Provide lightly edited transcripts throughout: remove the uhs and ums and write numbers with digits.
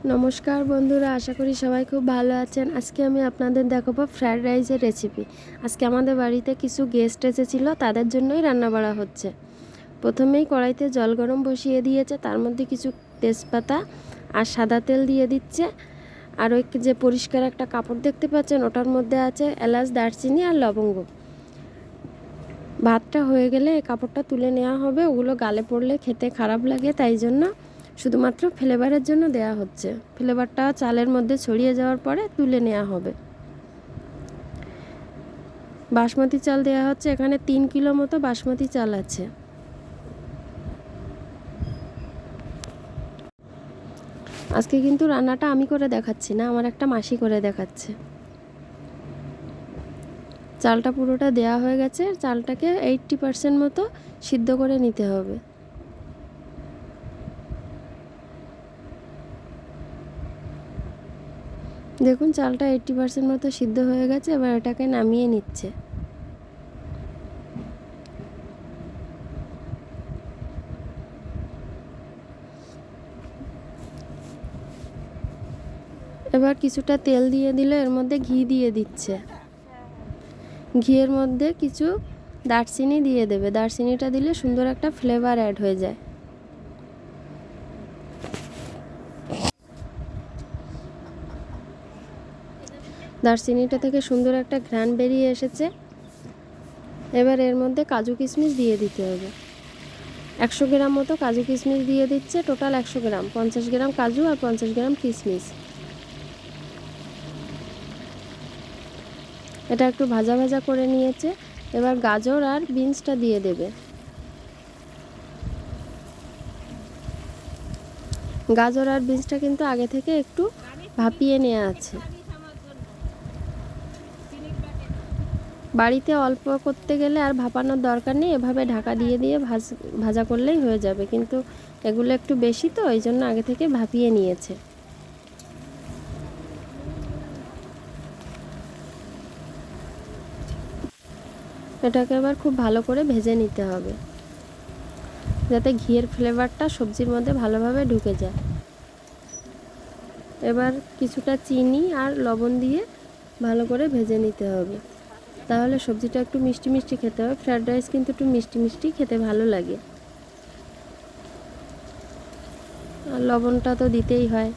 নমস্কার বন্ধুরা, আশা করি সবাই খুব ভালো আছেন। আজকে আমি আপনাদের দেখাবো ফ্রায়েড রাইসের রেসিপি। আজকে আমাদের বাড়িতে কিছু গেস্ট এসেছিল, তাদের জন্যই রান্না করা হচ্ছে। প্রথমেই কড়াইতে জল গরম বসিয়ে দিয়েছে, তার মধ্যে কিছু তেজপাতা আর সাদা তেল দিয়ে দিচ্ছে। আর ওই যে পরিষ্কার একটা কাপড় দেখতে পাচ্ছেন, ওটার মধ্যে আছে এলাচ, দারচিনি আর লবঙ্গ। ভাতটা হয়ে গেলে এই কাপড়টা তুলে নেওয়া হবে, ওগুলো গালে পড়লে খেতে খারাপ লাগে, তাই জন্য শুধুমাত্র ফ্লেভারের জন্য দেয়া হচ্ছে। ফ্লেভারটা চালের মধ্যে ছড়িয়ে যাওয়ার পরে তুলে নেওয়া হবে। বাসমতি চাল দেওয়া হচ্ছে, এখানে 3 কিলো মতো বাসমতি চাল আছে। আজকে কিন্তু রান্নাটা আমি করে দেখাচ্ছি না, আমার একটা মাসি করে দেখাচ্ছে। চালটা পুরোটা দেওয়া হয়ে গেছে, চালটাকে 80% মতো সিদ্ধ করে নিতে হবে। দেখুন চালটা 80% মতো সিদ্ধ হয়ে গেছে, এবার এটাকে নামিয়ে নিচ্ছে। এবার কিছুটা তেল দিয়ে দিলে এর মধ্যে ঘি দিয়ে দিচ্ছে। ঘিয়ের মধ্যে কিছু দারচিনি দিয়ে দেবে, দারচিনিটা দিলে সুন্দর একটা ফ্লেভার অ্যাড হয়ে যায়। দারচিনিটা থেকে সুন্দর একটা ঘ্রাণ বেরিয়ে এসেছে। এবার এর মধ্যে কাজু কিশমিশ দিয়ে দিতে হবে। 100 গ্রাম মতো কাজু কিশমিশ দিয়ে দিচ্ছে, টোটাল 100 গ্রাম, 50 গ্রাম কাজু আর 50 গ্রাম কিশমিশ। এটা একটু ভাজা ভাজা করে নিয়েছে। এবার গাজর আর বিনসটা দিয়ে দেবে। গাজর আর বিনসটা কিন্তু আগে থেকে একটু ভাপিয়ে নেওয়া আছে। বাড়িতে অল্প করতে গেলে আর ভাপানোর দরকার নেই, এভাবে ঢাকা দিয়ে দিয়ে ভাজা করলেই হয়ে যাবে, কিন্তু এগুলো একটু বেশি তো এই জন্য আগে থেকে ভাপিয়ে নিয়েছে। এটাকে এবার খুব ভালো করে ভেজে নিতে হবে, যাতে ঘিয়ের ফ্লেভারটা সবজির মধ্যে ভালোভাবে ঢুকে যায়। এবার কিছুটা চিনি আর লবণ দিয়ে ভালো করে ভেজে নিতে হবে, তাহলে সবজিটা একটু মিষ্টি মিষ্টি খেতে হবে। ফ্রায়েড রাইস কিন্তু একটু মিষ্টি মিষ্টি খেতে ভালো লাগে, আর লবণটা তো দিতেই হয়।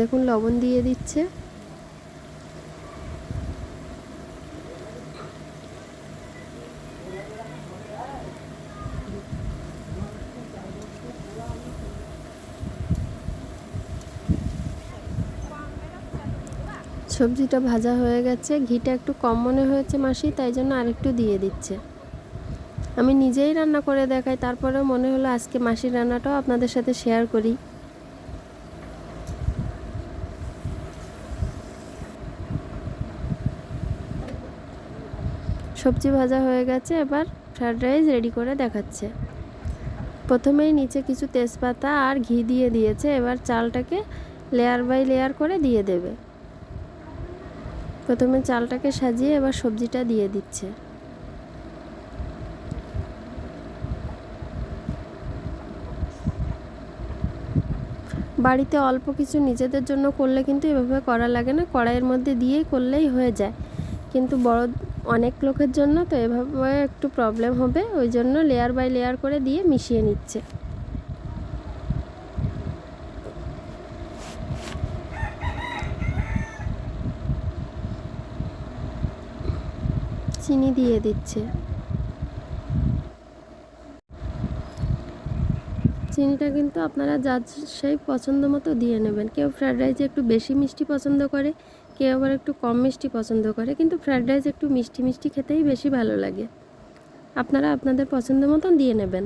দেখুন লবণ দিয়ে দিচ্ছে। সবজিটা ভাজা হয়ে গেছে, ঘিটা একটু কম মনে হয়েছে মাসি, তাই জন্য আরেকটু দিয়ে দিচ্ছে। আমি নিজেই রান্না করে দেখাই, তারপরেও মনে হলো আজকে মাসির রান্নাটাও আপনাদের সাথে শেয়ার করি। সবজি ভাজা হয়ে গেছে, এবার ফ্রায়েড রাইস রেডি করে দেখাচ্ছে। প্রথমেই নিচে কিছু তেজপাতা আর ঘি দিয়ে দিয়েছে, এবার চালটাকে লেয়ার বাই লেয়ার করে দিয়ে দেবে। প্রথমে চালটাকে সাজিয়ে এবার সবজিটা দিয়ে দিচ্ছে। বাড়িতে অল্প কিছু নিজেদের জন্য করলে কিন্তু এভাবে করা লাগে না, কড়াইয়ের মধ্যে দিয়েই করলেই হয়ে যায়, কিন্তু বড় অনেক লোকের জন্য তো এভাবে একটু প্রবলেম হবে, ওই জন্য লেয়ার বাই লেয়ার করে দিয়ে মিশিয়ে নিচ্ছে। চিনি দিয়ে দিচ্ছে। চিনিটা কিন্তু আপনারা যার সেই পছন্দ মতো দিয়ে নেবেন। কেউ ফ্রায়েড রাইসে একটু বেশি মিষ্টি পছন্দ করে, কেউ আবার একটু কম মিষ্টি পছন্দ করে, কিন্তু ফ্রায়েড রাইস একটু মিষ্টি মিষ্টি খেতেই বেশি ভালো লাগে। আপনারা আপনাদের পছন্দ মতন দিয়ে নেবেন।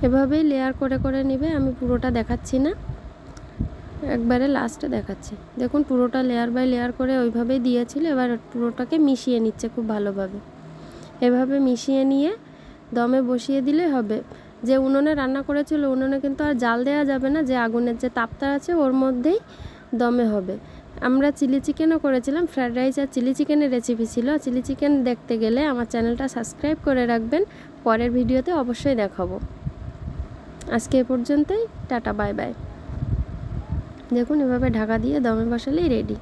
এভাবেই লেয়ার করে করে নেবে, আমি পুরোটা দেখাচ্ছি না, একবারে লাস্টে দেখাচ্ছি। দেখুন পুরোটা লেয়ার বাই লেয়ার করে ওইভাবেই দিয়েছিল, এবার পুরোটাকে মিশিয়ে নিচ্ছে খুব ভালোভাবে। এভাবে মিশিয়ে নিয়ে দমে বসিয়ে দিলে হবে। যে উনুনে রান্না করেছিল উনুনে কিন্তু আর জাল দেওয়া যাবে না, যে আগুনের যে তাপটা আছে ওর মধ্যেই দমে হবে। আমরা চিলি চিকেনও করেছিলাম, ফ্রায়েড রাইস আর চিলি চিকেনের রেসিপি ছিল। চিলি চিকেন দেখতে গেলে আমার চ্যানেলটা সাবস্ক্রাইব করে রাখবেন, পরের ভিডিওতে অবশ্যই দেখাবো। আজকে এ পর্যন্তই, টাটা বাই বাই। দেখুন এভাবে ঢাকা দিয়ে দমে বসালেই রেডি।